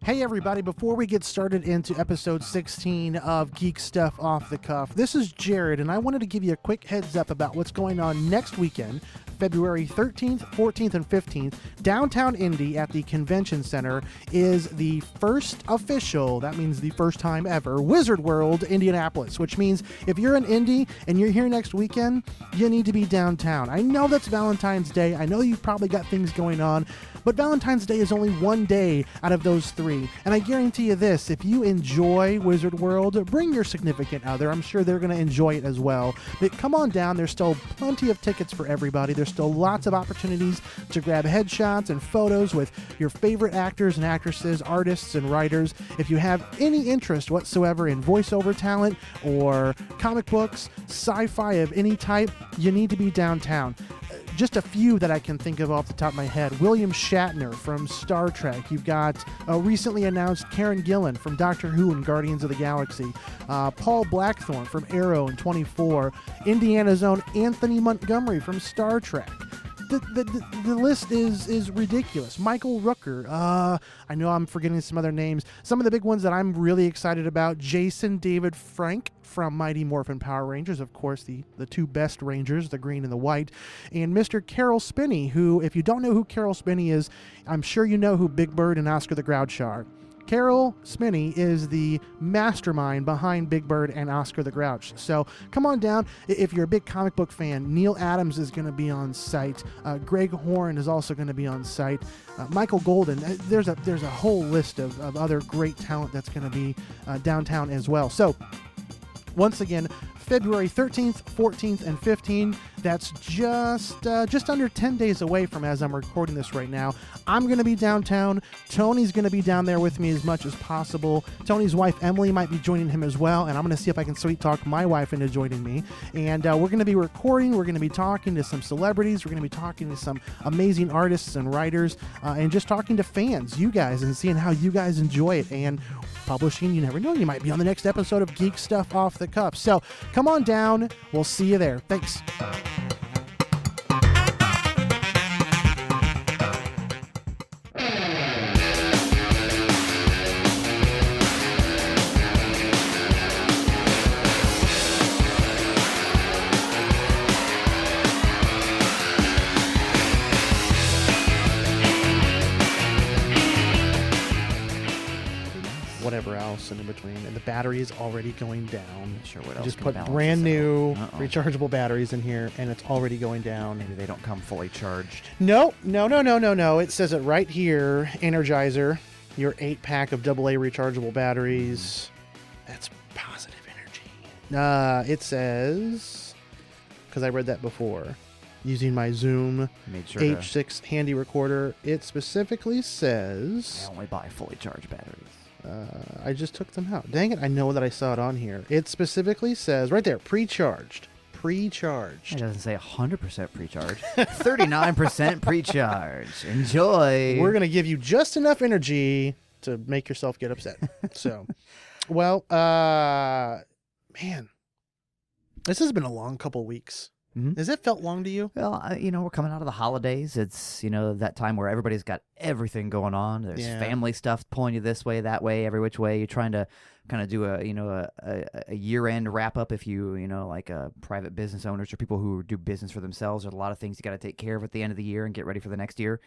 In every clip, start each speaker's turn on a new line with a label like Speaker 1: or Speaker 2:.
Speaker 1: Hey everybody, before we get started into episode 16 of Geek Stuff Off the Cuff, this is Jared, and I wanted to give you a quick heads up about what's going on next weekend, February 13th, 14th, and 15th. Downtown Indy at the Convention Center is the first official, that means the first time ever, Wizard World Indianapolis, which means if you're in Indy and you're here next weekend, you need to be downtown. I know that's Valentine's Day. I know you've probably got things going on, but Valentine's Day is only one day out of those three. And I guarantee you this, if you enjoy Wizard World, bring your significant other. I'm sure they're going to enjoy it as well. But come on down. There's still plenty of tickets for everybody. There's still lots of opportunities to grab headshots and photos with your favorite actors and actresses, artists and writers. If you have any interest whatsoever in voiceover talent or comic books, sci-fi of any type, you need to be downtown. Just a few that I can think of off the top of my head. William Shatner from Star Trek. You've got recently announced Karen Gillan from Doctor Who and Guardians of the Galaxy. Paul Blackthorne from Arrow and 24. Indiana's own Anthony Montgomery from Star Trek. The list is ridiculous. Michael Rooker. I know I'm forgetting some other names. Some of the big ones that I'm really excited about. Jason David Frank from Mighty Morphin Power Rangers, of course, the two best Rangers, the green and the white, and Mr. Carol Spinney, who, if you don't know who Carol Spinney is, I'm sure you know who Big Bird and Oscar the Grouch are. Carol Spinney is the mastermind behind Big Bird and Oscar the Grouch. So come on down. If you're a big comic book fan, Neil Adams is going to be on site. Greg Horn is also going to be on site. Michael Golden. There's a whole list of other great talent that's going to be downtown as well. So once again, February 13th, 14th, and 15th. That's just under 10 days away from as I'm recording this right now. I'm going to be downtown. Tony's going to be down there with me as much as possible. Tony's wife, Emily, might be joining him as well, and I'm going to see if I can sweet talk my wife into joining me. And we're going to be recording. We're going to be talking to some celebrities. We're going to be talking to some amazing artists and writers, and just talking to fans, you guys, and seeing how you guys enjoy it. And publishing, you never know, you might be on the next episode of Geek Stuff Off the Cuff. So come on down. We'll see you there. Thanks. Whatever else in between, and the battery is already going down.
Speaker 2: Sure, what else?
Speaker 1: Just put brand new rechargeable batteries in here, and it's already going down.
Speaker 2: Maybe they don't come fully charged.
Speaker 1: No. It says it right here. Energizer, your 8-pack of AA rechargeable batteries. That's positive energy. It says, because I read that before, using my Zoom H6 handy recorder, it specifically says
Speaker 2: I only buy fully charged batteries.
Speaker 1: I just took them out. Dang it, I know that I saw it on here. It specifically says, right there, pre-charged. Pre-charged.
Speaker 2: It doesn't say 100% pre-charged. 39% pre-charged. Enjoy.
Speaker 1: We're going to give you just enough energy to make yourself get upset. So, well, man, this has been a long couple weeks.
Speaker 2: Mm-hmm.
Speaker 1: Has it felt long to you?
Speaker 2: Well, we're coming out of the holidays. It's, that time where everybody's got everything going on. There's family stuff pulling you this way, that way, every which way. You're trying to kind of do a year-end wrap-up if you, like private business owners or people who do business for themselves. There's a lot of things you got to take care of at the end of the year and get ready for the next year.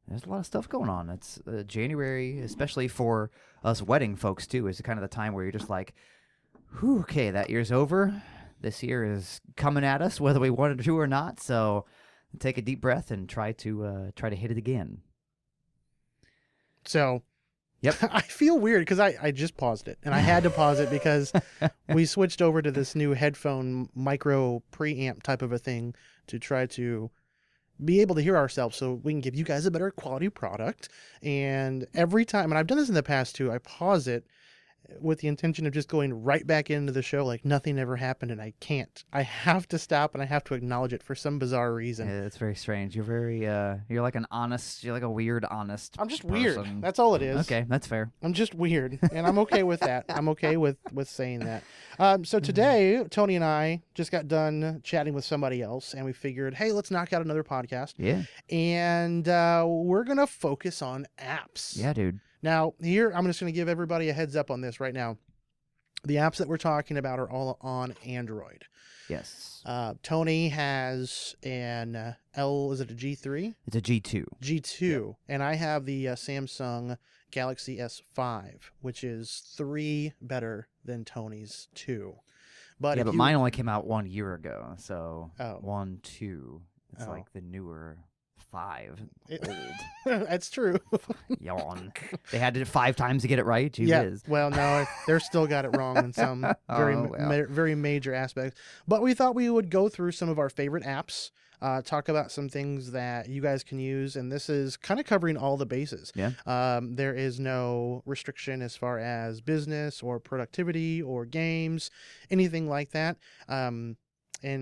Speaker 2: There's a lot of stuff going on. It's January, especially for us wedding folks, too, is kind of the time where you're just like, whew, okay, that year's over. This year is coming at us, whether we wanted to or not. So take a deep breath and try to hit it again.
Speaker 1: So,
Speaker 2: yep.
Speaker 1: I feel weird because I just paused it, and I had to pause it because we switched over to this new headphone micro preamp type of a thing to try to be able to hear ourselves so we can give you guys a better quality product. And every time, and I've done this in the past too, I pause it with the intention of just going right back into the show like nothing ever happened, and I can't. I have to stop, and I have to acknowledge it for some bizarre reason.
Speaker 2: Yeah, it's very strange. You're very, you're like a weird, honest
Speaker 1: I'm just
Speaker 2: person.
Speaker 1: weird. That's all it is.
Speaker 2: Okay, that's fair.
Speaker 1: I'm just weird, and I'm okay with that. I'm okay with saying that. So today, Tony and I just got done chatting with somebody else, and we figured, hey, let's knock out another podcast.
Speaker 2: Yeah.
Speaker 1: And we're going to focus on apps.
Speaker 2: Yeah, dude.
Speaker 1: Now, here, I'm just going to give everybody a heads up on this right now. The apps that we're talking about are all on Android.
Speaker 2: Yes.
Speaker 1: Tony has an is it a G3?
Speaker 2: It's a G2.
Speaker 1: G2. Yep. And I have the Samsung Galaxy S5, which is 3 better than Tony's 2. But
Speaker 2: mine only came out 1 year ago. So 1, 2. It's
Speaker 1: Oh.
Speaker 2: like the newer 5.
Speaker 1: That's true.
Speaker 2: Yawn. They had to do 5 times to get it right. Gee
Speaker 1: Yeah.
Speaker 2: whiz.
Speaker 1: Well, no, they're still got it wrong in some very major aspects. But we thought we would go through some of our favorite apps, talk about some things that you guys can use, and this is kind of covering all the bases.
Speaker 2: Yeah.
Speaker 1: There is no restriction as far as business or productivity or games, anything like that. And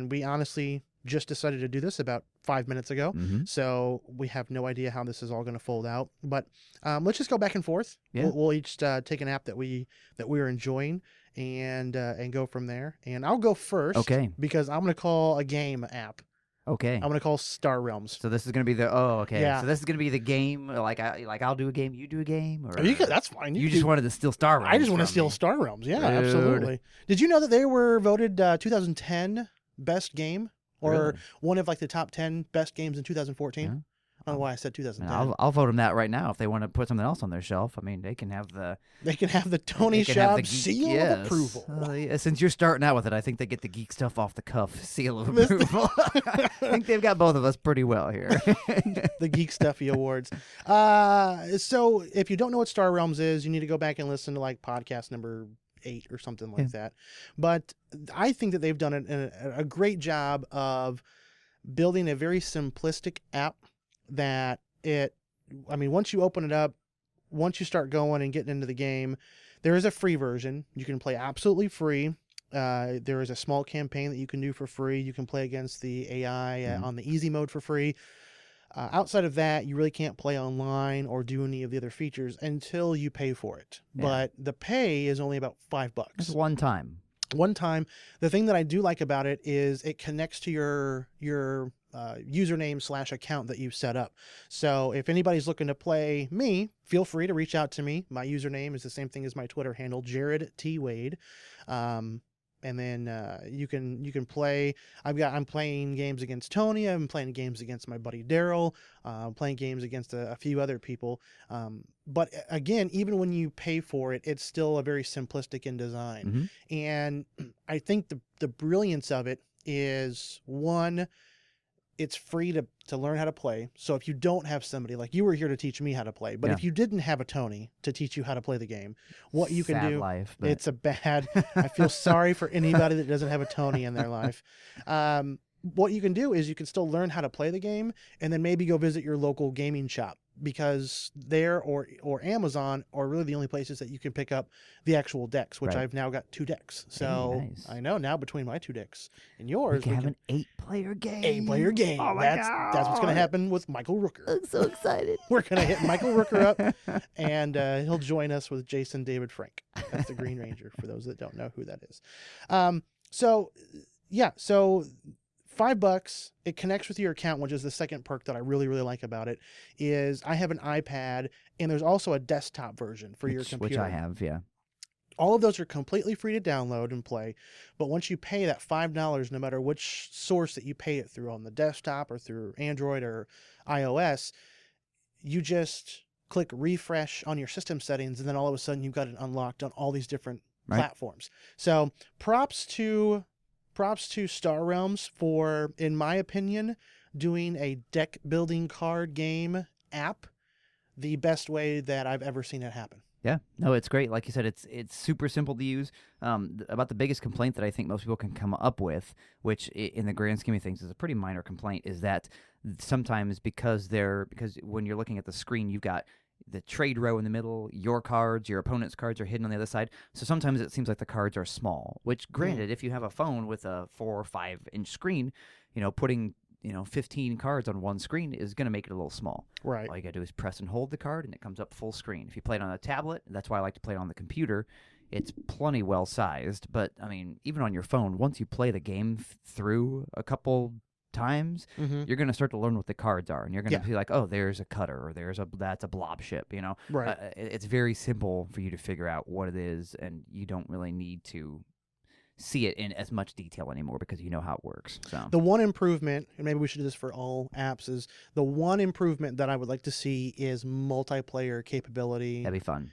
Speaker 1: we honestly just decided to do this about 5 minutes ago.
Speaker 2: Mm-hmm.
Speaker 1: So we have no idea how this is all going to fold out, but let's just go back and forth.
Speaker 2: Yeah.
Speaker 1: We'll each take an app that we're enjoying and go from there. And I'll go first.
Speaker 2: Okay.
Speaker 1: Because I'm going to call a game app.
Speaker 2: Okay.
Speaker 1: I'm going to call Star Realms.
Speaker 2: So this is going to be the okay.
Speaker 1: Yeah.
Speaker 2: So this is going to be the game I'll do a game, you do a game, or
Speaker 1: That's fine.
Speaker 2: You just wanted to steal Star Realms.
Speaker 1: I just want to
Speaker 2: from
Speaker 1: steal
Speaker 2: me.
Speaker 1: Star Realms. Yeah,
Speaker 2: Rude.
Speaker 1: absolutely. Did you know that they were voted 2010 best game? Or
Speaker 2: Really?
Speaker 1: one of like the top 10 best games in 2014.
Speaker 2: Yeah.
Speaker 1: I don't know why I said 2010.
Speaker 2: I'll vote them that right now if they want to put something else on their shelf. I mean, they can have the
Speaker 1: Tony
Speaker 2: they can have the
Speaker 1: Schaab
Speaker 2: geek-
Speaker 1: seal
Speaker 2: yes.
Speaker 1: of approval.
Speaker 2: Yeah, since you're starting out with it, I think they get the geek stuff off the cuff seal of approval. I think they've got both of us pretty well here.
Speaker 1: The Geek Stuffy Awards. So if you don't know what Star Realms is, you need to go back and listen to like podcast number 8 or something like that. But I think that they've done a great job of building a very simplistic app that once you open it up, once you start going and getting into the game, there is a free version. You can play absolutely free. There is a small campaign that you can do for free. You can play against the AI on the easy mode for free. Outside of that, you really can't play online or do any of the other features until you pay for it.
Speaker 2: Yeah.
Speaker 1: But the pay is only about $5.
Speaker 2: It's one time.
Speaker 1: One time. The thing that I do like about it is it connects to your username / account that you've set up. So if anybody's looking to play me, feel free to reach out to me. My username is the same thing as my Twitter handle, Jared T. Wade. And then you can play. I'm playing games against Tony. I'm playing games against my buddy Daryl. Playing games against a few other people. But again, even when you pay for it, it's still a very simplistic in design.
Speaker 2: Mm-hmm.
Speaker 1: And I think the brilliance of it is, one, it's free to learn how to play. So if you don't have somebody, like you were here to teach me how to play, but if you didn't have a Tony to teach you how to play the game, what you can do,
Speaker 2: life, but...
Speaker 1: it's a bad, I feel sorry for anybody that doesn't have a Tony in their life. What you can do is you can still learn how to play the game and then maybe go visit your local gaming shop, because there or Amazon are really the only places that you can pick up the actual decks, which I've now got 2 decks. So
Speaker 2: nice.
Speaker 1: I know now between my 2 decks and yours,
Speaker 2: we can have an 8-player game.
Speaker 1: 8-player game.
Speaker 2: Oh my God.
Speaker 1: That's what's going to happen with Michael Rooker.
Speaker 2: I'm so excited.
Speaker 1: We're going to hit Michael Rooker up, and he'll join us with Jason David Frank. That's the Green Ranger, for those that don't know who that is. So $5, it connects with your account, which is the second perk that I really, really like about it, is I have an iPad, and there's also a desktop version for your computer.
Speaker 2: Which I have, yeah.
Speaker 1: All of those are completely free to download and play, but once you pay that $5, no matter which source that you pay it through, on the desktop or through Android or iOS, you just click refresh on your system settings, and then all of a sudden you've got it unlocked on all these different platforms. So props to Star Realms for, in my opinion, doing a deck building card game app the best way that I've ever seen it happen.
Speaker 2: Yeah, no, it's great. Like you said, it's super simple to use. About the biggest complaint that I think most people can come up with, which in the grand scheme of things is a pretty minor complaint, is that sometimes because when you're looking at the screen, you've got the trade row in the middle, your cards, your opponent's cards are hidden on the other side. So sometimes it seems like the cards are small, which granted, if you have a phone with a 4 or 5 inch screen, putting 15 cards on one screen is going to make it a little small.
Speaker 1: Right.
Speaker 2: All you got to do is press and hold the card, and it comes up full screen. If you play it on a tablet, that's why I like to play it on the computer, it's plenty well sized. But, I mean, even on your phone, once you play the game through a couple times, you're going to start to learn what the cards are, and you're going to be like, oh, there's a cutter, or that's a blob ship. You know,
Speaker 1: Right.
Speaker 2: It's very simple for you to figure out what it is, and you don't really need to see it in as much detail anymore because you know how it works. So
Speaker 1: the one improvement, and maybe we should do this for all apps, is the one improvement that I would like to see is multiplayer capability.
Speaker 2: that'd be fun.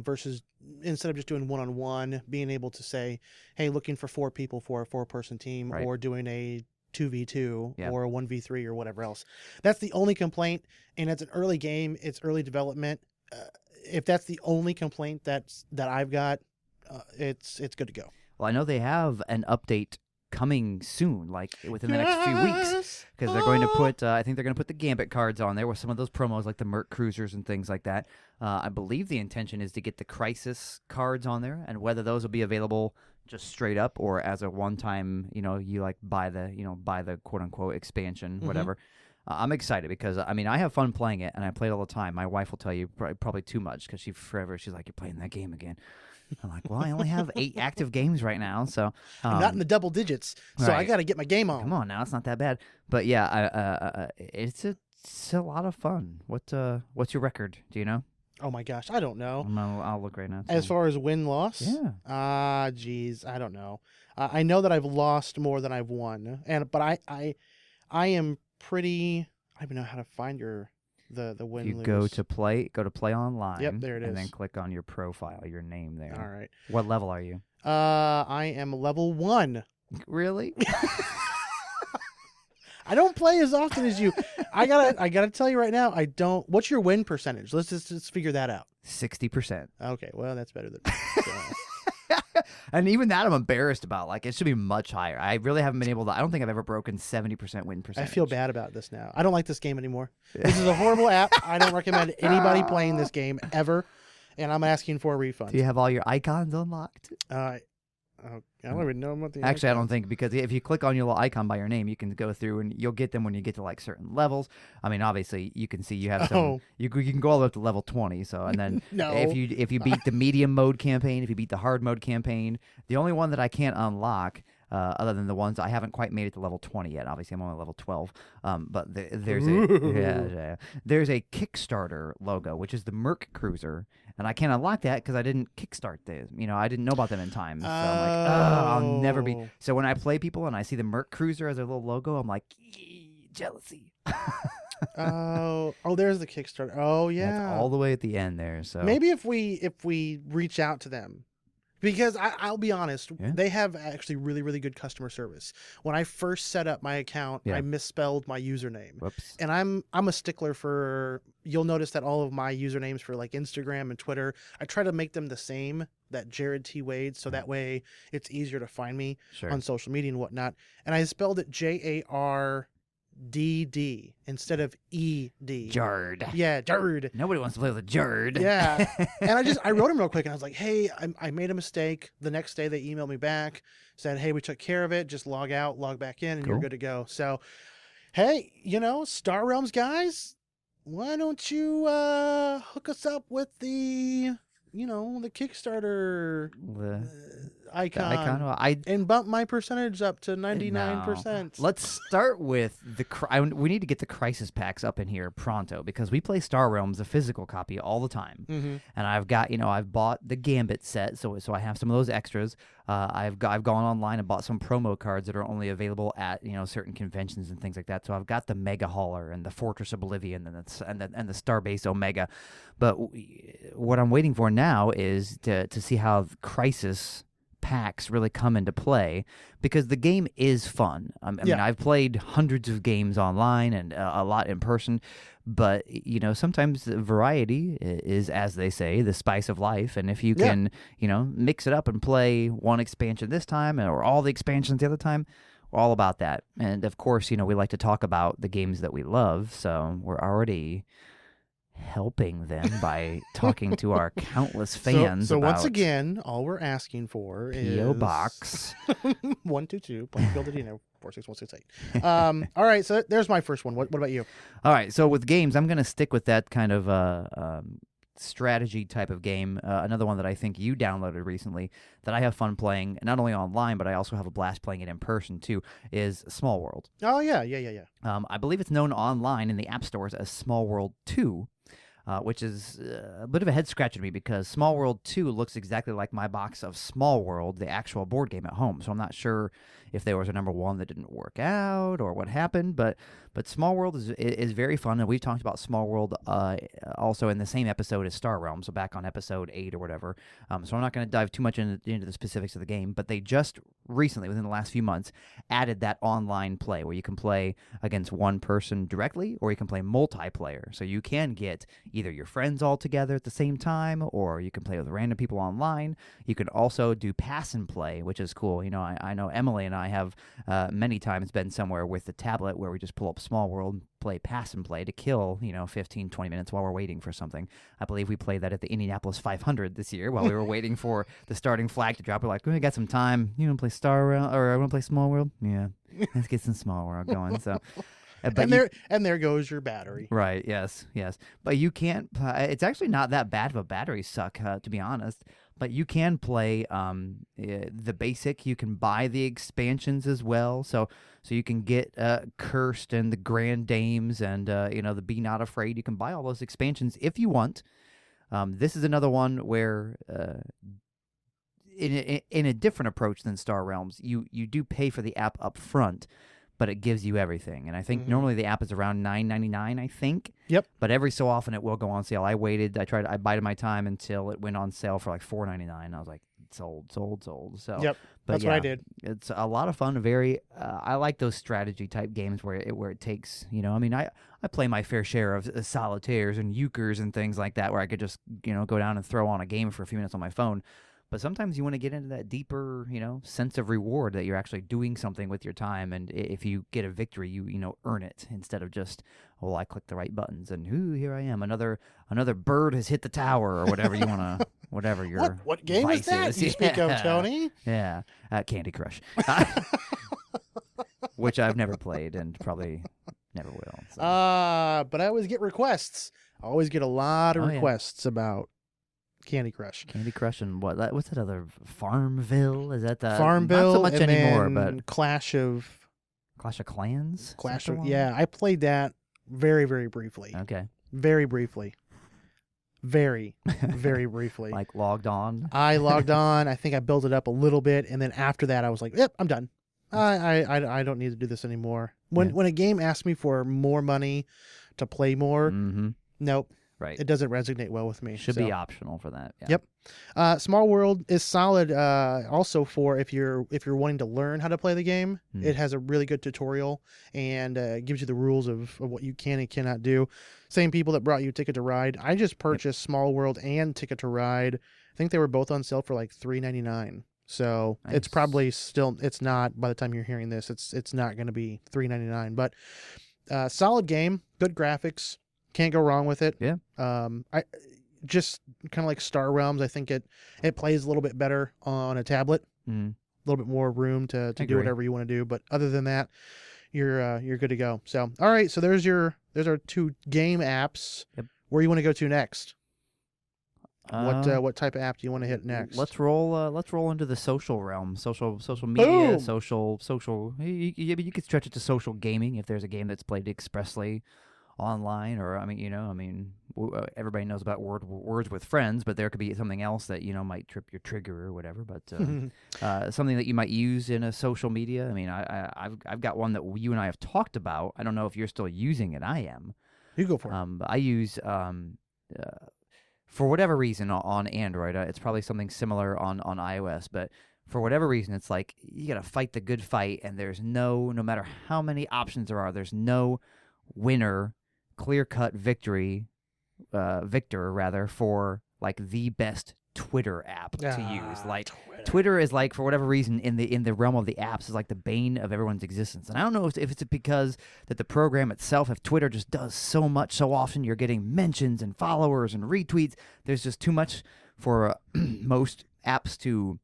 Speaker 1: Versus instead of just doing one-on-one, being able to say, hey, looking for 4 people for a 4-person team,
Speaker 2: Right.
Speaker 1: or doing a 2v2
Speaker 2: Yep.
Speaker 1: or a 1v3 or whatever else. That's the only complaint, and it's an early game, it's early development. If that's the only complaint that I've got, it's good to go.
Speaker 2: Well, I know they have an update coming soon, like within the next few weeks, because they're going to put, I think they're going to put the Gambit cards on there with some of those promos, like the Merc Cruisers and things like that. I believe the intention is to get the Crisis cards on there, and whether those will be available just straight up or as a one-time, you like buy the quote-unquote expansion, whatever. I'm excited because, I mean, I have fun playing it, and I play it all the time. My wife will tell you probably too much because she's like, you're playing that game again. I'm like, well, I only have 8 active games right now, so
Speaker 1: I'm not in the double digits, so I got to get my game on.
Speaker 2: Come on now, it's not that bad. But yeah, it's a lot of fun. What's your record? Do you know?
Speaker 1: Oh my gosh, I don't know.
Speaker 2: I'll look right now.
Speaker 1: As far as win-loss?
Speaker 2: Yeah.
Speaker 1: Geez, I don't know. I know that I've lost more than I've won, but I am pretty. I don't even know how to find the win.
Speaker 2: You
Speaker 1: lose.
Speaker 2: go to play online.
Speaker 1: Yep, there it is.
Speaker 2: And then click on your profile, your name there.
Speaker 1: All right.
Speaker 2: What level are you?
Speaker 1: I am level 1.
Speaker 2: Really?
Speaker 1: I don't play as often as you. I gotta tell you right now, I don't. What's your win percentage? Let's just figure that out.
Speaker 2: 60%.
Speaker 1: Okay, well that's better than.
Speaker 2: And even that I'm embarrassed about. Like, it should be much higher. I really haven't been able to. I don't think I've ever broken 70% win percentage.
Speaker 1: I feel bad about this now. I don't like this game anymore. This is a horrible app. I don't recommend anybody playing this game ever, and I'm asking for a refund.
Speaker 2: Do you have all your icons unlocked?
Speaker 1: I don't even know what the.
Speaker 2: Actually, I don't think, because if you click on your little icon by your name, you can go through and you'll get them when you get to like certain levels. I mean, obviously, you can see you have some.
Speaker 1: Oh.
Speaker 2: You can go all the way up to level 20. So, and then
Speaker 1: No.
Speaker 2: if you beat the medium mode campaign, if you beat the hard mode campaign, the only one that I can't unlock, other than the ones I haven't quite made it to level 20 yet. Obviously, I'm only level 12. But there's there's a Kickstarter logo, which is the Merc Cruiser, and I can't unlock that because I didn't kickstart this. I didn't know about them in time. So I'm like, I'll never be. So when I play people and I see the Merc Cruiser as their little logo, I'm like, jealousy.
Speaker 1: There's the Kickstarter. Oh yeah,
Speaker 2: That's all the way at the end there. So
Speaker 1: maybe if we reach out to them. Because I'll be honest, they have actually really, really good customer service. When I first set up my account, I misspelled my username.
Speaker 2: Whoops.
Speaker 1: And I'm a stickler for, you'll notice that all of my usernames for like Instagram and Twitter, I try to make them the same, that Jared T. Wade, so that way it's easier to find me on social media and whatnot. And I spelled it JARDD instead of ED.
Speaker 2: Jard.
Speaker 1: Yeah, Jard.
Speaker 2: Nobody wants to play with a Jard.
Speaker 1: Yeah. And I wrote him real quick and I was like, hey, I made a mistake. The next day they emailed me back, said, hey, we took care of it. Just log out, log back in, and you're good to go. So, hey, Star Realms guys, why don't you hook us up with the Kickstarter icon, and bump my percentage up to 99%.
Speaker 2: No. Let's start with we need to get the Crisis packs up in here pronto, because we play Star Realms, the physical copy, all the time. And I've got, I've bought the Gambit set, so I have some of those extras. I've gone online and bought some promo cards that are only available at certain conventions and things like that. So I've got the Mega Hauler and the Fortress Oblivion and the Starbase Omega. But what I'm waiting for now is to see how Crisis packs really come into play, because the game is fun. I mean, I've played hundreds of games online and a lot in person, but sometimes variety is, as they say, the spice of life. And if you can mix it up and play one expansion this time or all the expansions the other time, we're all about that. And of course, we like to talk about the games that we love, so we're already helping them by talking to our countless fans.
Speaker 1: So
Speaker 2: about
Speaker 1: once again, all we're asking for is
Speaker 2: P.O. Box
Speaker 1: 122 Plainfield, Indiana 46168. All right, so there's my first one. What about you?
Speaker 2: All right, so with games, I'm going to stick with that kind of strategy type of game, another one that I think you downloaded recently that I have fun playing, not only online, but I also have a blast playing it in person too, is Small World.
Speaker 1: Oh, yeah.
Speaker 2: I believe it's known online in the app stores as Small World 2, which is a bit of a head scratcher to me because Small World 2 looks exactly like my box of Small World, the actual board game at home. So I'm not sure if there was a number 1 that didn't work out or what happened, but Small World is very fun, and we've talked about Small World also in the same episode as Star Realm, so back on episode 8 or whatever. So I'm not going to dive too much into the specifics of the game, but they just recently, within the last few months, added that online play where you can play against one person directly, or you can play multiplayer. So you can get either your friends all together at the same time, or you can play with random people online. You can also do pass and play, which is cool. You know, I know Emily and I have many times been somewhere with the tablet where we just pull up Small World, play pass and play to kill, 15, 20 minutes while we're waiting for something. I believe we played that at the Indianapolis 500 this year while we were waiting for the starting flag to drop. We're like, we got some time. You want to play Star World, or I want to play Small World? Yeah, let's get some Small World going. So.
Speaker 1: And there goes your battery.
Speaker 2: Right, yes. But you can't, it's actually not that bad of a battery suck, to be honest. But you can play the basic. You can buy the expansions as well. So you can get Cursed and the Grand Dames and, the Be Not Afraid. You can buy all those expansions if you want. This is another one where, in a different approach than Star Realms, you do pay for the app up front, but it gives you everything. And I think normally the app is around $9.99, I think.
Speaker 1: Yep.
Speaker 2: But every so often it will go on sale. I bided my time until it went on sale for like $4.99. I was like, sold. So
Speaker 1: yep, that's what I did.
Speaker 2: It's a lot of fun. I like those strategy type games where it takes, I play my fair share of solitaires and euchres and things like that where I could just, go down and throw on a game for a few minutes on my phone. But sometimes you want to get into that deeper, sense of reward that you're actually doing something with your time. And if you get a victory, you earn it instead of just, I clicked the right buttons and here I am. Another bird has hit the tower or whatever you want to, whatever your
Speaker 1: what game is that you speak of, Tony?
Speaker 2: Yeah, Candy Crush, which I've never played and probably never will. So.
Speaker 1: But I always get requests. I always get a lot of requests about Candy Crush.
Speaker 2: Candy Crush and what's that other Farmville? Is that the
Speaker 1: Farmville?
Speaker 2: Not so much
Speaker 1: and
Speaker 2: anymore,
Speaker 1: then
Speaker 2: but
Speaker 1: Clash of
Speaker 2: Clans.
Speaker 1: Yeah, I played that very, very briefly.
Speaker 2: Okay.
Speaker 1: Very briefly. Very, very briefly.
Speaker 2: Like logged on.
Speaker 1: I logged on. I think I built it up a little bit, and then after that, I was like, "Yep, I'm done. I don't need to do this anymore." When a game asks me for more money to play more, nope.
Speaker 2: Right.
Speaker 1: It doesn't resonate well with me.
Speaker 2: Should be optional for that. Yeah.
Speaker 1: Yep. Small World is solid also for if you're wanting to learn how to play the game. It has a really good tutorial and gives you the rules of what you can and cannot do. Same people that brought you Ticket to Ride. I just purchased Small World and Ticket to Ride. I think they were both on sale for like $3.99. So
Speaker 2: nice.
Speaker 1: It's probably still, it's not, by the time you're hearing this, it's not going to be $3.99. But solid game, good graphics. Can't go wrong with it.
Speaker 2: Yeah.
Speaker 1: I just kind of like Star Realms. I think it plays a little bit better on a tablet. A little bit more room to do whatever you want to do. But other than that, you're good to go. So all right. So there's our 2 game apps.
Speaker 2: Yep. Where
Speaker 1: you want to go to next? What type of app do you want to hit next?
Speaker 2: Let's roll into the social realm. Social media.
Speaker 1: Boom!
Speaker 2: Social. You could stretch it to social gaming if there's a game that's played expressly online, or everybody knows about words with friends, but there could be something else that might trip your trigger or whatever. But something that you might use in a social media. I mean, I've got one that you and I have talked about. I don't know if you're still using it. I am.
Speaker 1: You go for it.
Speaker 2: But I use for whatever reason on Android. It's probably something similar on iOS, but for whatever reason, it's like you got to fight the good fight, and there's no matter how many options there are, there's no winner. Clear-cut victor rather, for like the best Twitter app to use. Like Twitter is like, for whatever reason, in the realm of the apps, is like the bane of everyone's existence. And I don't know if it's because that the program itself, if Twitter just does so much so often, you're getting mentions and followers and retweets. There's just too much for most apps to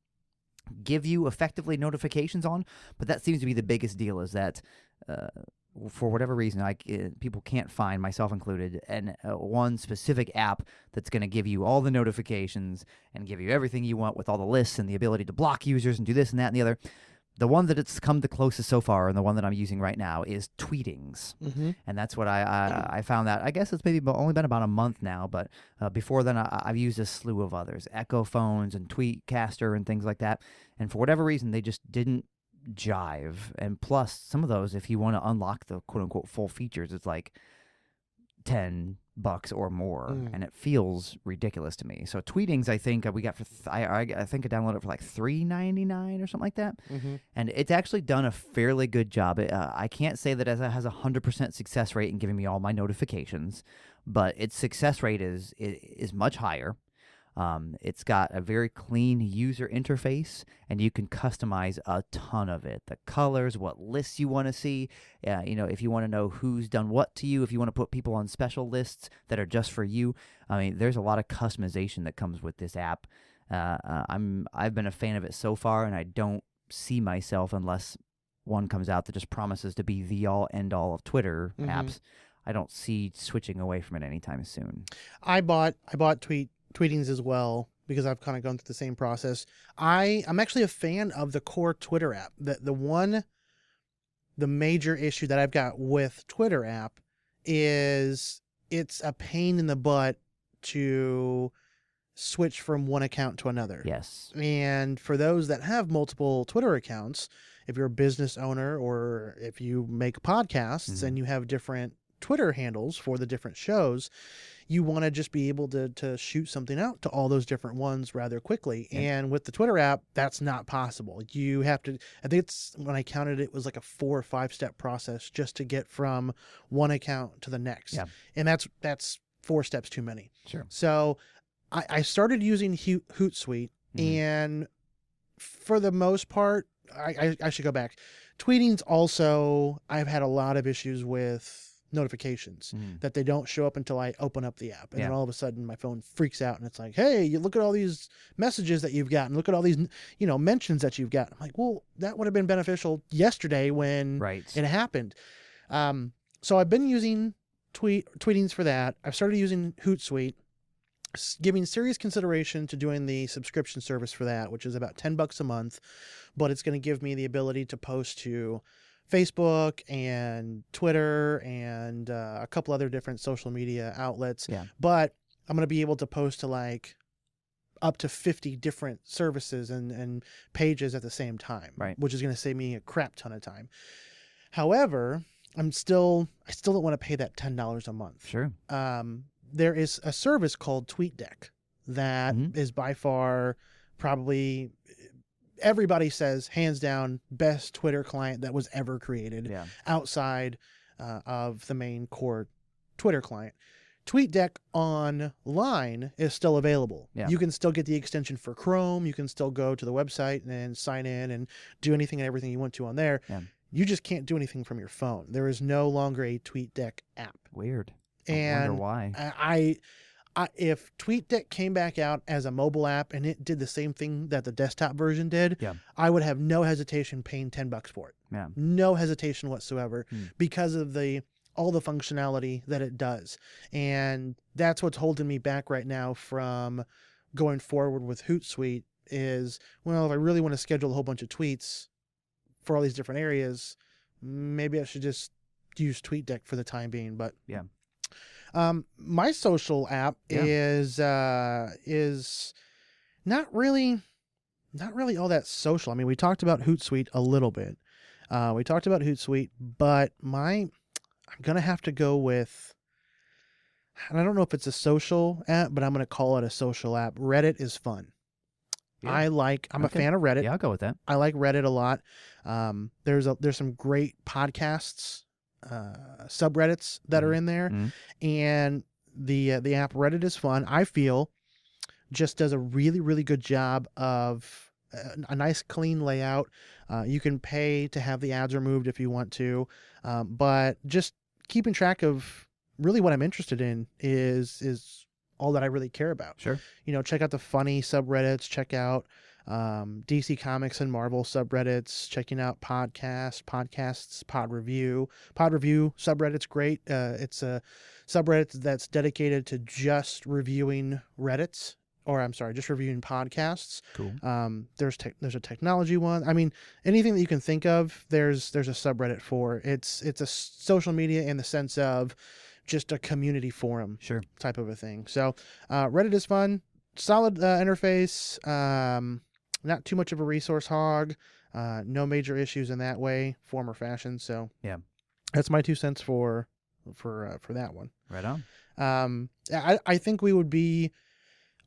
Speaker 2: give you effectively notifications on. But that seems to be the biggest deal, is that for whatever reason, people can't find, myself included, and one specific app that's going to give you all the notifications and give you everything you want with all the lists and the ability to block users and do this and that and the other. The one that it's come the closest so far, and the one that I'm using right now, is Tweetings. And that's what I found that. I guess it's maybe only been about a month now, but before then I've used a slew of others, Echo Phones and Tweetcaster and things like that. And for whatever reason, they just didn't jive. And plus, some of those, if you want to unlock the quote-unquote full features, it's like $10 or more, and it feels ridiculous to me. So Tweetings, I think we got for I think I downloaded it for like $3.99 or something like that, and it's actually done a fairly good job. I can't say that it has 100% success rate in giving me all my notifications, but its success rate is much higher. It's got a very clean user interface, and you can customize a ton of it. The colors, what lists you want to see, if you want to know who's done what to you, if you want to put people on special lists that are just for you. I mean, there's a lot of customization that comes with this app. I've been a fan of it so far, and I don't see myself, unless one comes out that just promises to be the all end all of Twitter apps, I don't see switching away from it anytime soon.
Speaker 1: I bought Tweetings as well, because I've kind of gone through the same process. I'm actually a fan of the core Twitter app. The major issue that I've got with Twitter app is it's a pain in the butt to switch from one account to another.
Speaker 2: Yes.
Speaker 1: And for those that have multiple Twitter accounts, if you're a business owner or if you make podcasts and you have different Twitter handles for the different shows, you want to just be able to shoot something out to all those different ones rather quickly. And with the Twitter app, that's not possible. You have to, I think when I counted it was like a 4 or 5 step process just to get from one account to the next. Yeah. And that's 4 steps too many.
Speaker 2: Sure.
Speaker 1: So I started using Hootsuite, and for the most part, I should go back. Tweetings also, I've had a lot of issues with notifications that they don't show up until I open up the app, and then all of a sudden my phone freaks out and it's like, hey, you look at all these messages that you've gotten, look at all these mentions that you've got. I'm like, well, that would have been beneficial yesterday when it happened. So I've been using Tweetings for that. I've started using Hootsuite, giving serious consideration to doing the subscription service for that, which is about $10 a month, but it's going to give me the ability to post to Facebook and Twitter and a couple other different social media outlets. Yeah. But I'm going to be able to post to like up to 50 different services and pages at the same time, which is going to save me a crap ton of time. However, I still don't want to pay that $10 a month.
Speaker 2: Sure.
Speaker 1: There is a service called TweetDeck that is by far probably, everybody says, hands down, best Twitter client that was ever created outside of the main core Twitter client. TweetDeck online is still available. Yeah. You can still get the extension for Chrome. You can still go to the website and sign in and do anything and everything you want to on there. Yeah. You just can't do anything from your phone. There is no longer a TweetDeck app.
Speaker 2: Weird.
Speaker 1: And
Speaker 2: I wonder why.
Speaker 1: If TweetDeck came back out as a mobile app and it did the same thing that the desktop version did, I would have no hesitation paying $10 for it. Yeah. No hesitation whatsoever because of all the functionality that it does. And that's what's holding me back right now from going forward with Hootsuite is, well, if I really want to schedule a whole bunch of tweets for all these different areas, maybe I should just use TweetDeck for the time being. But my social app is not really all that social. I mean, we talked about Hootsuite a little bit. But I'm going to have to go with, and I don't know if it's a social app, but I'm going to call it a social app. Reddit is fun. Yeah. I'm a fan of Reddit.
Speaker 2: Yeah, I'll go with that.
Speaker 1: I like Reddit a lot. There's some great podcasts, subreddits that are in there, and the app Reddit is fun. I feel just does a really, really good job of a nice clean layout. You can pay to have the ads removed if you want to, but just keeping track of really what I'm interested in is all that I really care about.
Speaker 2: Sure.
Speaker 1: Check out the funny subreddits, check out DC Comics and Marvel subreddits, checking out podcasts, Pod Review subreddit's great. It's a subreddit that's dedicated to just reviewing Reddits, or I'm sorry, just reviewing podcasts.
Speaker 2: Cool.
Speaker 1: There's a technology one. I mean, anything that you can think of, there's a subreddit for. It's a social media in the sense of just a community forum type of a thing. So Reddit is fun, solid interface, not too much of a resource hog, no major issues in that way, form or fashion. So
Speaker 2: yeah,
Speaker 1: that's my 2 cents for that one.
Speaker 2: Right on.
Speaker 1: I think we would be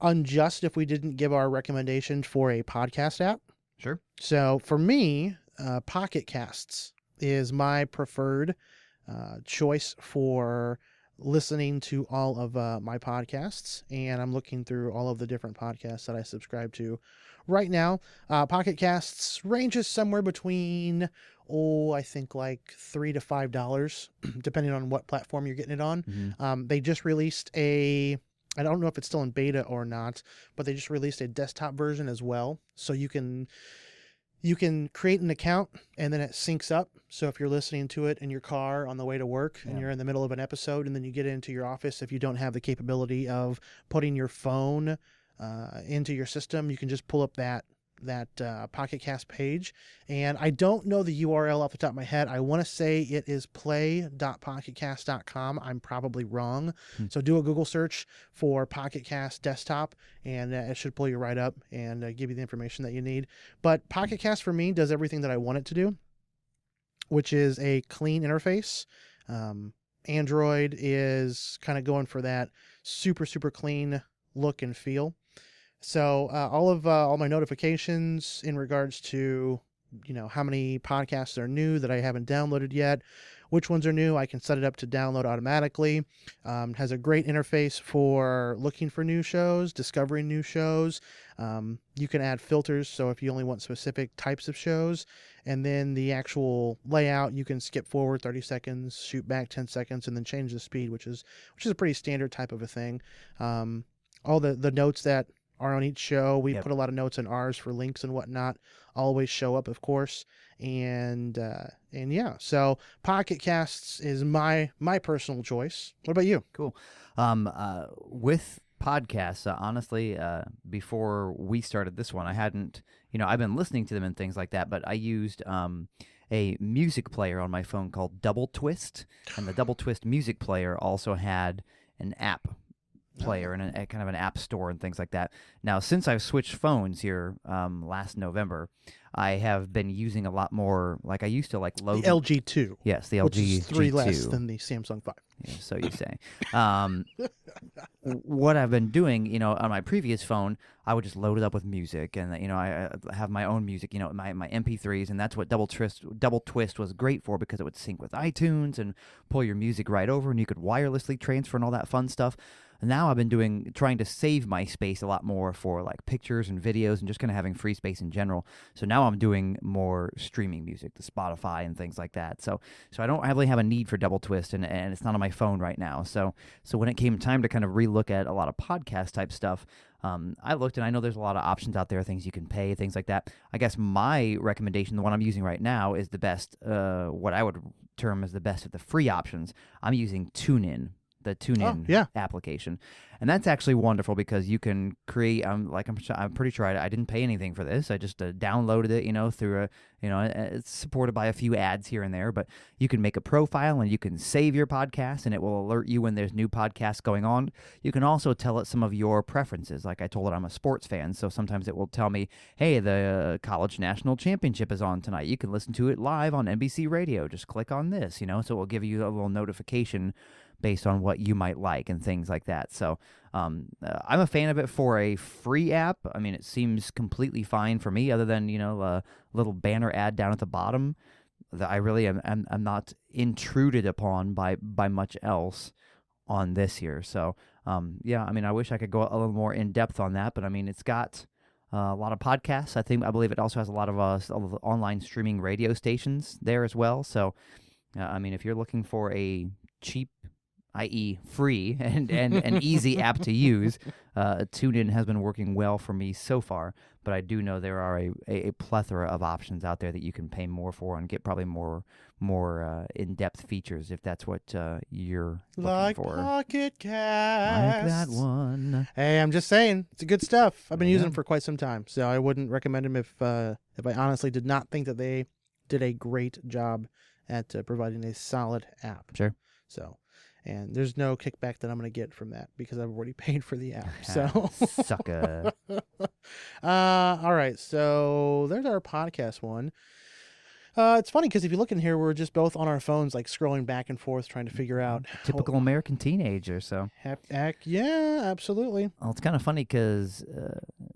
Speaker 1: unjust if we didn't give our recommendation for a podcast app.
Speaker 2: Sure.
Speaker 1: So for me, Pocket Casts is my preferred choice for listening to all of my podcasts, and I'm looking through all of the different podcasts that I subscribe to right now. Pocket Casts ranges somewhere between I think like $3 to $5, depending on what platform you're getting it on.
Speaker 2: Mm-hmm.
Speaker 1: They just released I don't know if it's still in beta or not, but they just released a desktop version as well. So you can create an account and then it syncs up. So if you're listening to it in your car on the way to work and you're in the middle of an episode and then you get into your office, if you don't have the capability of putting your phone into your system, you can just pull up that Pocket Cast page. And I don't know the URL off the top of my head. I want to say it is play.pocketcast.com. I'm probably wrong. So do a Google search for Pocket Cast desktop and it should pull you right up and give you the information that you need. But Pocket Cast for me does everything that I want it to do, which is a clean interface. Android is kind of going for that super, super clean look and feel. So all my notifications in regards to, how many podcasts are new that I haven't downloaded yet, which ones are new, I can set it up to download automatically. Has a great interface for looking for new shows, discovering new shows. You can add filters, so if you only want specific types of shows, and then the actual layout, you can skip forward 30 seconds, shoot back 10 seconds, and then change the speed, which is a pretty standard type of a thing. All the notes that are on each show, we put a lot of notes in ours for links and whatnot, always show up, of course. And yeah, so Pocket Casts is my personal choice. What about you?
Speaker 2: Cool. With podcasts, honestly, before we started this one, I hadn't, I've been listening to them and things like that, but I used a music player on my phone called Double Twist, and the Double Twist music player also had an app player and a kind of an app store and things like that. Now, since I've switched phones here last November, I have been using a lot more, like I used to load
Speaker 1: the LG 2.
Speaker 2: Yes, the
Speaker 1: which
Speaker 2: LG
Speaker 1: is 3
Speaker 2: G2.
Speaker 1: less than the Samsung 5.
Speaker 2: Yeah, so you say. What I've been doing, on my previous phone, I would just load it up with music, and I have my own music, my MP3s, and that's what Double Twist was great for, because it would sync with iTunes and pull your music right over, and you could wirelessly transfer and all that fun stuff. And now I've been trying to save my space a lot more for like pictures and videos and just kind of having free space in general. So now I'm doing more streaming music, the Spotify and things like that. So I don't really have a need for Double Twist, and it's not on my phone right now. So when it came time to kind of relook at a lot of podcast type stuff, I looked, and I know there's a lot of options out there, things you can pay, things like that. I guess my recommendation, the one I'm using right now, is the best, what I would term as the best of the free options. I'm using TuneIn. The TuneIn application, and that's actually wonderful because you can create. I'm pretty sure I didn't pay anything for this. I just downloaded it, through it's supported by a few ads here and there. But you can make a profile and you can save your podcast, and it will alert you when there's new podcasts going on. You can also tell it some of your preferences. Like I told it, I'm a sports fan, so sometimes it will tell me, "Hey, the college national championship is on tonight. You can listen to it live on NBC Radio. Just click on this." So it will give you a little notification based on what you might like and things like that. So I'm a fan of it for a free app. I mean, it seems completely fine for me, other than, a little banner ad down at the bottom that I really am not intruded upon by much else on this here. So, I wish I could go a little more in depth on that, but I mean, it's got a lot of podcasts. I believe it also has a lot of online streaming radio stations there as well. So, if you're looking for a cheap i.e. free and an easy app to use. TuneIn has been working well for me so far, but I do know there are a plethora of options out there that you can pay more for and get probably more in-depth features if that's what you're looking for.
Speaker 1: Pocket Cast.
Speaker 2: Like that one.
Speaker 1: Hey, I'm just saying, it's good stuff. I've been using them for quite some time, so I wouldn't recommend them if I honestly did not think that they did a great job at providing a solid app.
Speaker 2: Sure.
Speaker 1: So, and there's no kickback that I'm going to get from that because I've already paid for the app. So,
Speaker 2: sucker.
Speaker 1: All right. So there's our podcast one. It's funny because if you look in here, we're just both on our phones, like scrolling back and forth, trying to figure out.
Speaker 2: Typical American teenager. So.
Speaker 1: Yeah, absolutely.
Speaker 2: Well, it's kind of funny because,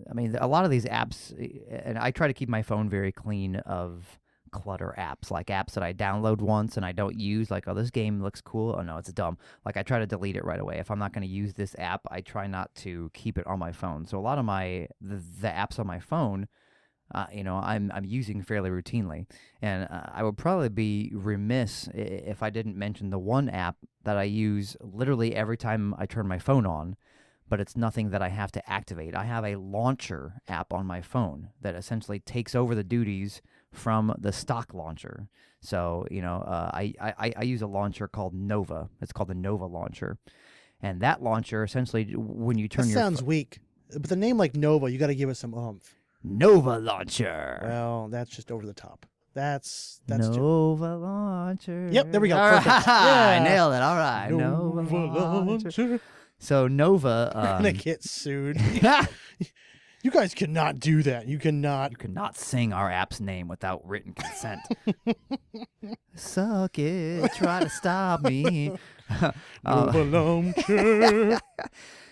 Speaker 2: I mean, a lot of these apps, and I try to keep my phone very clean of clutter apps, like apps that I download once and I don't use, like, oh, this game looks cool. Oh, no, it's dumb. Like, I try to delete it right away. If I'm not going to use this app, I try not to keep it on my phone. So a lot of the apps on my phone, I'm using fairly routinely. And I would probably be remiss if I didn't mention the one app that I use literally every time I turn my phone on, but it's nothing that I have to activate. I have a launcher app on my phone that essentially takes over the duties from the stock launcher. So, I use a launcher called Nova. It's called the Nova launcher. And that launcher, essentially, when you turn
Speaker 1: that sounds weak. But the name like Nova, you got to give it some oomph.
Speaker 2: Nova launcher.
Speaker 1: Well, that's just over the top. That's
Speaker 2: Nova launcher.
Speaker 1: Yep, there we go.
Speaker 2: All
Speaker 1: Perfect.
Speaker 2: Right.
Speaker 1: Yeah.
Speaker 2: I nailed it. All right.
Speaker 1: Nova launcher.
Speaker 2: So Nova.
Speaker 1: I'm gonna get sued. You guys cannot do that. You cannot.
Speaker 2: You cannot sing our app's name without written consent. Suck it. Try to stop me.
Speaker 1: Nova launcher.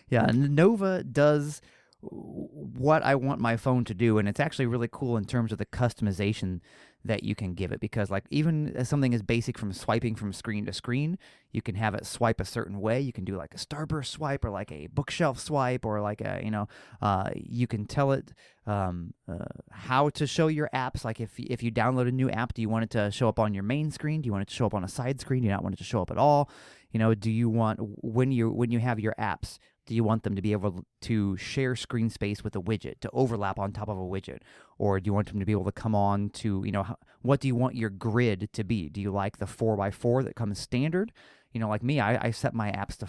Speaker 2: Yeah, Nova does what I want my phone to do, and it's actually really cool in terms of the customization that you can give it, because like even as something as basic from swiping from screen to screen, you can have it swipe a certain way. You can do like a starburst swipe or like a bookshelf swipe or like a, you can tell it how to show your apps. Like if you download a new app, do you want it to show up on your main screen? Do you want it to show up on a side screen? Do you not want it to show up at all? Do you want, when you have your apps, do you want them to be able to share screen space with a widget, to overlap on top of a widget? Or do you want them to be able to come on to, what do you want your grid to be? Do you like the 4x4 that comes standard? Like me, I set my apps to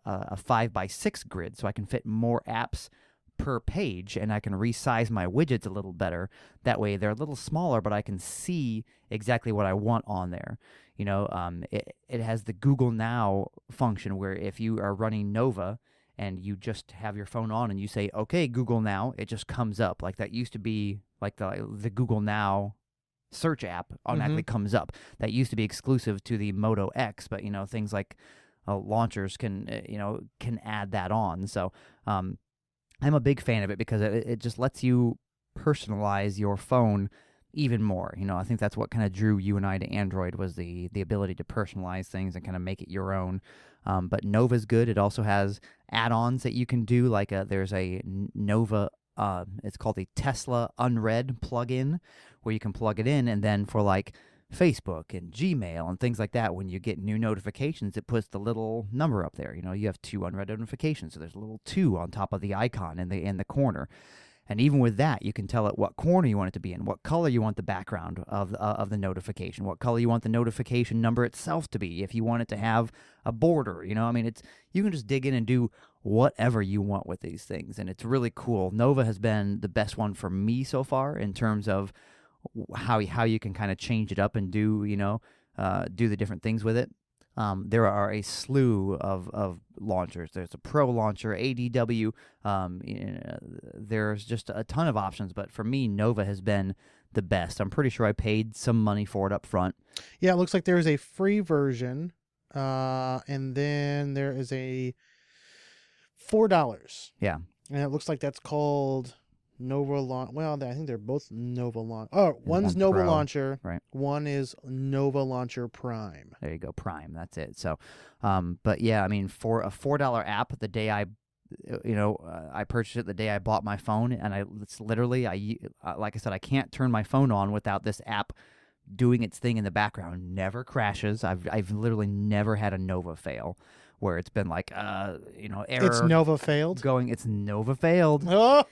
Speaker 2: a 5x6 grid so I can fit more apps per page, and I can resize my widgets a little better. That way they're a little smaller, but I can see exactly what I want on there. It has the Google Now function where if you are running Nova, and you just have your phone on and you say, okay, Google Now, it just comes up. Like that used to be like the Google Now search app automatically comes up. That used to be exclusive to the Moto X, but, things like launchers can add that on. So I'm a big fan of it because it just lets you personalize your phone even more. I think that's what kind of drew you and I to Android, was the ability to personalize things and kind of make it your own. But Nova's good. It also has add-ons that you can do. Like there's a Nova, it's called the Tesla Unread plugin, where you can plug it in, and then for like Facebook and Gmail and things like that, when you get new notifications, it puts the little number up there. You have 2 unread notifications, so there's a little 2 on top of the icon in the corner. And even with that, you can tell it what corner you want it to be in, what color you want the background of the notification, what color you want the notification number itself to be, if you want it to have a border. You can just dig in and do whatever you want with these things, and it's really cool. Nova has been the best one for me so far in terms of how you can kind of change it up and do the different things with it. There are a slew of launchers. There's a Pro launcher, ADW. There's just a ton of options, but for me, Nova has been the best. I'm pretty sure I paid some money for it up front.
Speaker 1: Yeah, it looks like there is a free version, and then there is a $4.
Speaker 2: Yeah.
Speaker 1: And it looks like that's called Nova Launch. Well, I think they're both Nova Launch. Oh, one's Nova
Speaker 2: Pro,
Speaker 1: Launcher.
Speaker 2: right.
Speaker 1: One is Nova Launcher Prime.
Speaker 2: There you go, Prime. That's it. So, but yeah, I mean, for a $4 app, the day I purchased it the day I bought my phone, and it's literally, like I said, I can't turn my phone on without this app doing its thing in the background. Never crashes. I've literally never had a Nova fail. where it's been like, error.
Speaker 1: It's Nova failed.
Speaker 2: It's Nova failed.
Speaker 1: Oh,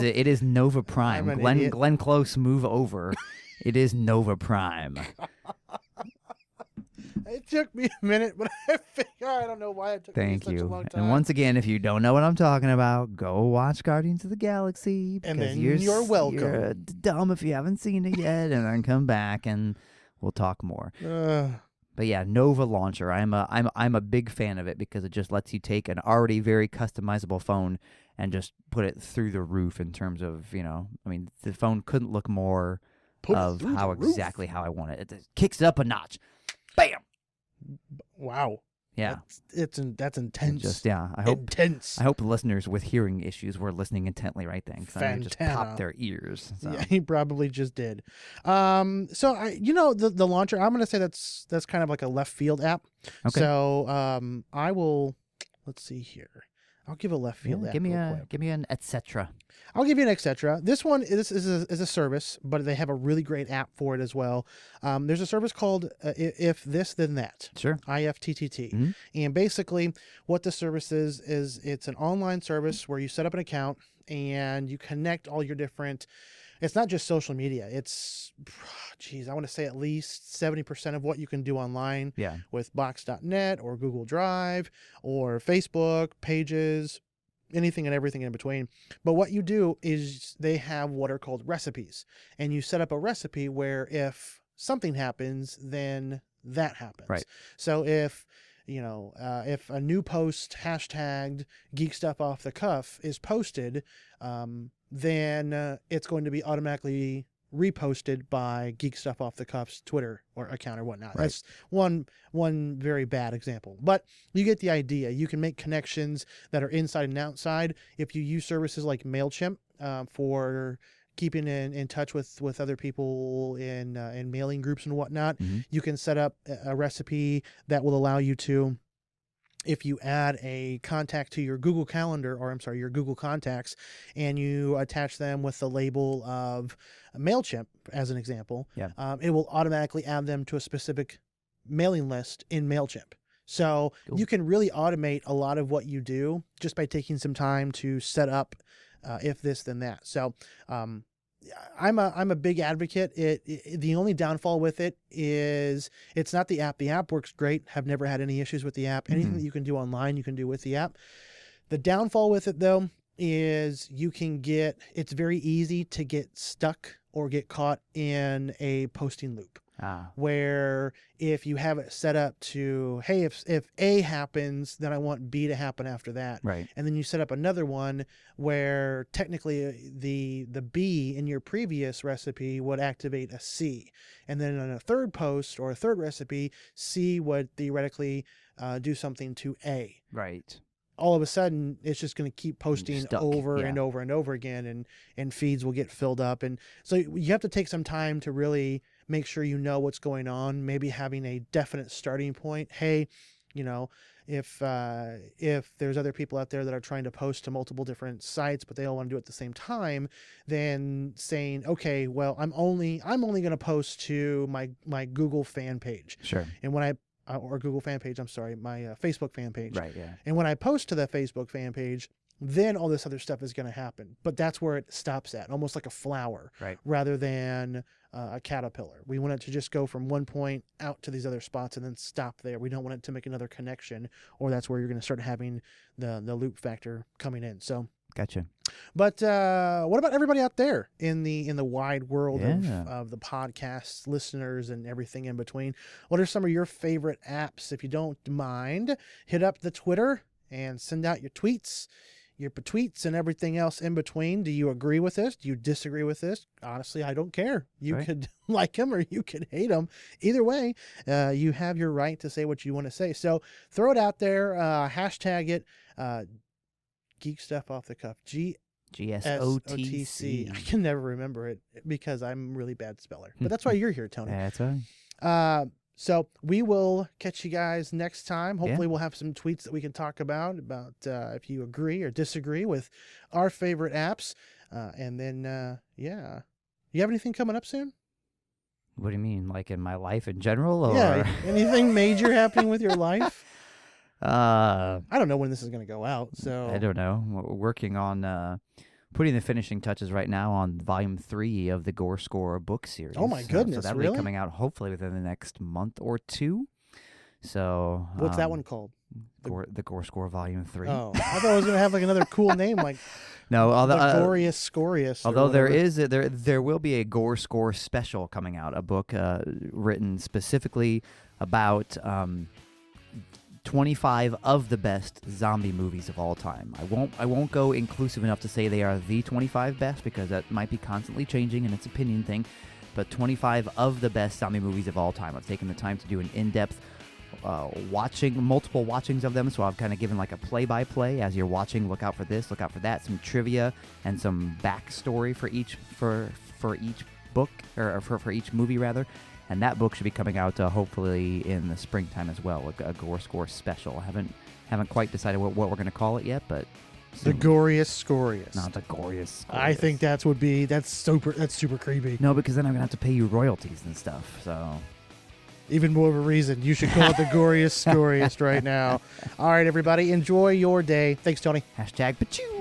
Speaker 2: It is Nova Prime.
Speaker 1: I'm an idiot.
Speaker 2: Glenn Close, move over. It is Nova Prime.
Speaker 1: It took me a minute, but I don't know why it took me such a long time.
Speaker 2: And once again, if you don't know what I'm talking about, go watch Guardians of the Galaxy.
Speaker 1: And then
Speaker 2: you're
Speaker 1: welcome.
Speaker 2: You're dumb if you haven't seen it yet, and then come back and we'll talk more. But yeah, Nova Launcher. I'm a big fan of it because it just lets you take an already very customizable phone and just put it through the roof in terms of, the phone couldn't look more of exactly how I want it. It kicks it up a notch. Bam.
Speaker 1: Wow.
Speaker 2: Yeah.
Speaker 1: That's intense.
Speaker 2: I hope the listeners with hearing issues were listening intently right then, because I just popped their ears. So.
Speaker 1: Yeah, he probably just did. So the launcher, I'm going to say that's kind of like a left field app. Okay. So I will, let's see here. I'll give a left field app.
Speaker 2: Give me an etc.
Speaker 1: I'll give you an etc. This one is a service, but they have a really great app for it as well. There's a service called If This Then That.
Speaker 2: Sure.
Speaker 1: IFTTT.
Speaker 2: Mm-hmm.
Speaker 1: And basically what the service is it's an online service where you set up an account and you connect all your different. It's not just social media. It's, I want to say at least 70% of what you can do online with Box.net or Google Drive or Facebook, Pages, anything and everything in between. But what you do is they have what are called recipes. And you set up a recipe where if something happens, then that happens.
Speaker 2: Right.
Speaker 1: So if a new post hashtagged Geek Stuff Off the Cuff is posted, then it's going to be automatically reposted by Geek Stuff Off the Cuff's Twitter or account or whatnot. Right. That's one very bad example, but you get the idea. You can make connections that are inside and outside. If you use services like MailChimp for keeping in touch with other people in mailing groups and whatnot, you can set up a recipe that will allow you to, if you add a contact to your Google Calendar, your Google Contacts, and you attach them with the label of MailChimp, as an example, it will automatically add them to a specific mailing list in MailChimp. So you can really automate a lot of what you do just by taking some time to set up If This Then That. So I'm a big advocate. The only downfall with it is it's not the app. The app works great. Have never had any issues with the app. Anything that you can do online, you can do with the app. The downfall with it though is it's very easy to get stuck or get caught in a posting loop. Where if you have it set up to, hey, if A happens, then I want B to happen after that.
Speaker 2: Right.
Speaker 1: And then you set up another one where technically the B in your previous recipe would activate a C. And then on a third post or a third recipe, C would theoretically do something to A.
Speaker 2: Right.
Speaker 1: All of a sudden, it's just going to keep posting over and over and over again, and feeds will get filled up. And so you have to take some time to really make sure you know what's going on, maybe having a definite starting point. Hey, if there's other people out there that are trying to post to multiple different sites, but they all want to do it at the same time, then saying, okay, well, I'm only going to post to my Google fan page.
Speaker 2: Sure.
Speaker 1: And when or Google fan page, my Facebook fan page.
Speaker 2: Right, yeah.
Speaker 1: And when I post to the Facebook fan page, then all this other stuff is going to happen. But that's where it stops at, almost like a flower,
Speaker 2: right,
Speaker 1: rather than a caterpillar. We want it to just go from one point out to these other spots and then stop there. We don't want it to make another connection, or that's where you're going to start having the loop factor coming in. So
Speaker 2: gotcha.
Speaker 1: But what about everybody out there in the wide world of the podcast listeners and everything in between? What are some of your favorite apps? If you don't mind, hit up the Twitter and send out your tweets, your petweets, and everything else in between. Do you agree with this? Do you disagree with this? Honestly, I don't care. You could like them or you could hate them. Either way, you have your right to say what you want to say. So throw it out there. Hashtag it. Geek Stuff Off the Cuff. GSOTC. I can never remember it because I'm a really bad speller. But that's why you're here, Tony.
Speaker 2: That's right.
Speaker 1: So we will catch you guys next time. Hopefully we'll have some tweets that we can talk about if you agree or disagree with our favorite apps. And then, You have anything coming up soon?
Speaker 2: What do you mean? Like in my life in general? Or?
Speaker 1: Yeah. Anything major happening with your life? I don't know when this is going to go out, so
Speaker 2: I don't know. We're working on putting the finishing touches right now on Volume 3 of the Gore Score book series.
Speaker 1: Oh my goodness,
Speaker 2: so that'll
Speaker 1: really?
Speaker 2: be coming out hopefully within the next month or two. So
Speaker 1: what's that one called?
Speaker 2: The Gore Score Volume 3.
Speaker 1: Oh, I thought it was going to have like another cool name, like
Speaker 2: no, although
Speaker 1: the Glorious Scorious.
Speaker 2: Although there will be a Gore Score special coming out, a book written specifically about 25 of the best zombie movies of all time. I won't go inclusive enough to say they are the 25 best, because that might be constantly changing and it's an opinion thing. But 25 of the best zombie movies of all time. I've taken the time to do an in-depth multiple watchings of them, so I've kind of given like a play-by-play as you're watching. Look out for this, look out for that, some trivia and some backstory for each book, or for each movie rather. And that book should be coming out hopefully in the springtime as well, a Gore Score special. I haven't quite decided what we're going to call it yet, but
Speaker 1: soon. The Gorious Scorious.
Speaker 2: Not the Gorious Scorious.
Speaker 1: I think that's super creepy.
Speaker 2: No, because then I'm going to have to pay you royalties and stuff, so...
Speaker 1: Even more of a reason you should call it the Gorious Scorious right now. All right, everybody, enjoy your day. Thanks, Tony.
Speaker 2: #Pachoo.